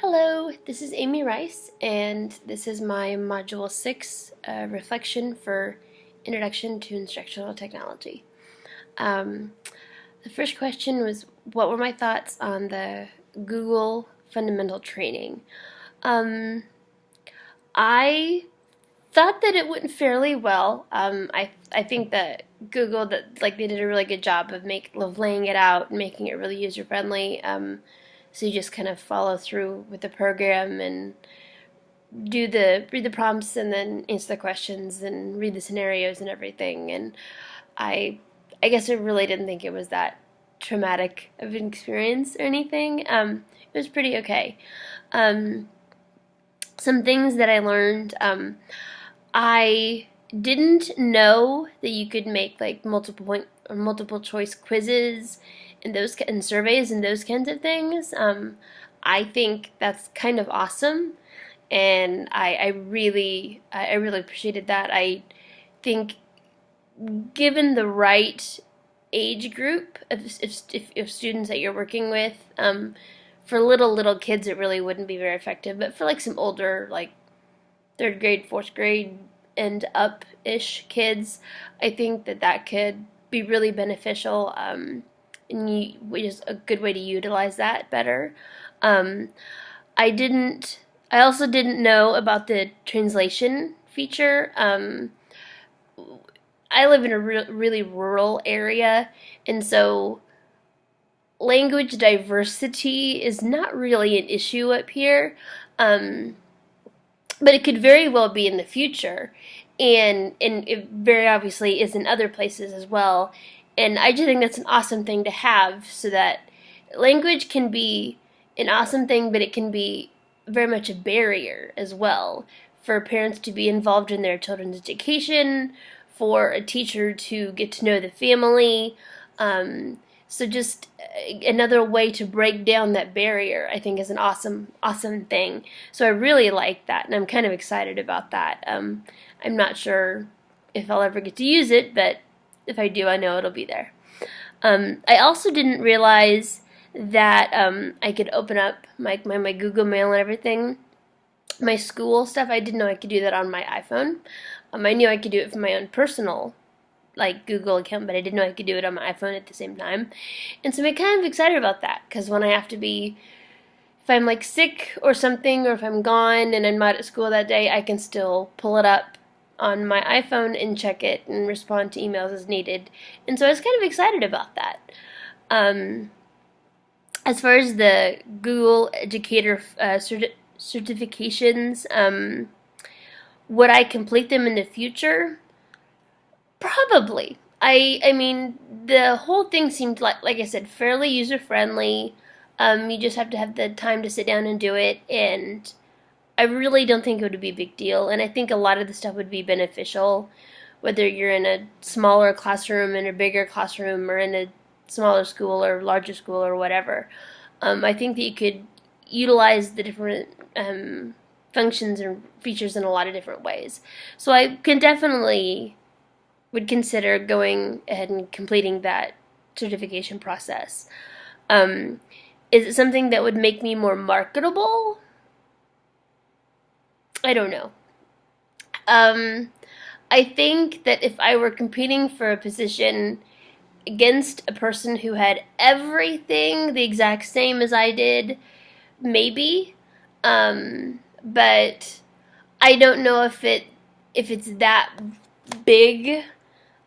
Hello, this is Amy Rice, and this is my Module 6 reflection for Introduction to Instructional Technology. Um, the first question was, what were my thoughts on the Google Fundamental Training? Um, I thought that it went fairly well. I think that Google they did a really good job of laying it out and making it really user friendly. So you just kind of follow through with the program and read the prompts and then answer the questions and read the scenarios and everything. And I I guess I really didn't think it was that traumatic of an experience or anything. It was pretty okay. Um, some things that I learned. I didn't know that you could make like multiple point or multiple choice quizzes and surveys and those kinds of things. I think that's kind of awesome, and I really appreciated that. I think given the right age group of students that you're working with, for little kids it really wouldn't be very effective. But for like some older, like third grade, fourth grade, and up ish kids, I think that could be really beneficial. Which is a good way to utilize that better. Um, I didn't. I also didn't know about the translation feature. I live in a really rural area, and so language diversity is not really an issue up here. Um, but it could very well be in the future, and it very obviously is in other places as well. And I just think that's an awesome thing to have, so that language can be an awesome thing, but it can be very much a barrier as well for parents to be involved in their children's education, for a teacher to get to know the family. So just another way to break down that barrier, I think, is an awesome thing. So I really like that, and I'm kind of excited about that. I'm not sure if I'll ever get to use it, but if I do, I know it'll be there. I also didn't realize that I could open up my Google Mail and everything, my school stuff. I didn't know I could do that on my iPhone. I knew I could do it from my own personal like Google account, but I didn't know I could do it on my iPhone at the same time. And so I'm kind of excited about that, because when I have to be, if I'm like sick or something, or if I'm gone and I'm not at school that day, I can still pull it up on my iPhone and check it and respond to emails as needed. And so I was kind of excited about that. As far as the Google Educator certifications, would I complete them in the future? Probably. I mean, the whole thing seemed like I said, fairly user friendly. You just have to have the time to sit down and do it, and I really don't think it would be a big deal. And I think a lot of the stuff would be beneficial, whether you're in a smaller classroom, in a bigger classroom, or in a smaller school or larger school or whatever. I think that you could utilize the different functions and features in a lot of different ways. So I can definitely would consider going ahead and completing that certification process. Is it something that would make me more marketable? I don't know. I think that if I were competing for a position against a person who had everything the exact same as I did, maybe. But I don't know if it's that big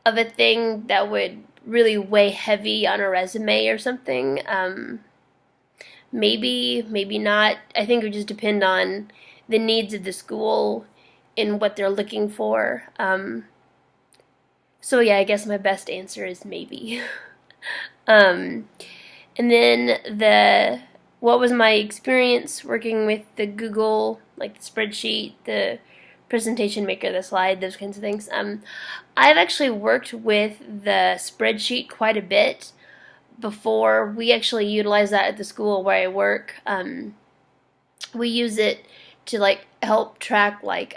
of a thing that would really weigh heavy on a resume or something. Maybe not. I think it would just depend on the needs of the school and what they're looking for. So yeah, I guess my best answer is maybe. And then what was my experience working with the Google, like the spreadsheet, the presentation maker, the slide, those kinds of things. I've actually worked with the spreadsheet quite a bit before. We actually utilize that at the school where I work. We use it to like help track like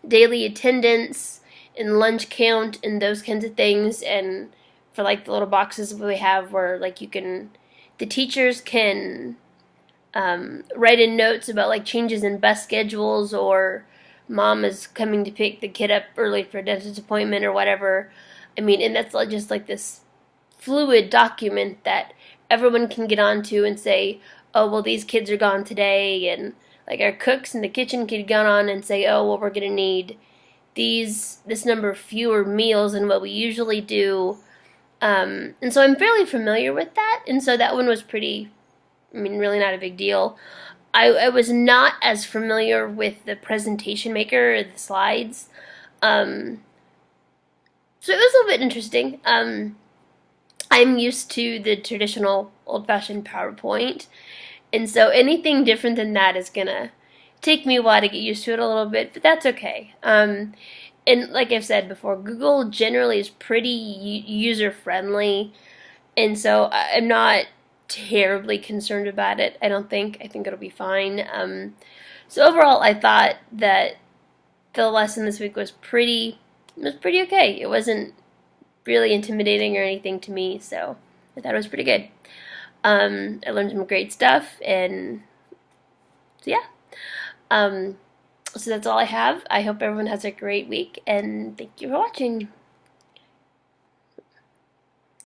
daily attendance and lunch count and those kinds of things, and for like the little boxes we have where like the teachers can write in notes about like changes in bus schedules, or mom is coming to pick the kid up early for a dentist appointment or whatever. I mean, and that's just like this fluid document that everyone can get onto and say, oh, well, these kids are gone today, and like our cooks in the kitchen could get on and say, oh, well, we're going to need this number of fewer meals than what we usually do. And so I'm fairly familiar with that, and so that one was pretty, I mean, really not a big deal. I was not as familiar with the presentation maker or the slides. So it was a little bit interesting. I'm used to the traditional old-fashioned PowerPoint, and so anything different than that is gonna take me a while to get used to it a little bit, but that's okay. And like I've said before, Google generally is pretty user-friendly, and so I'm not terribly concerned about it. I don't think. I think it'll be fine. So overall, I thought that the lesson this week was pretty okay. It wasn't really intimidating or anything to me, so I thought it was pretty good. I learned some great stuff, and so yeah. So that's all I have. I hope everyone has a great week, and thank you for watching.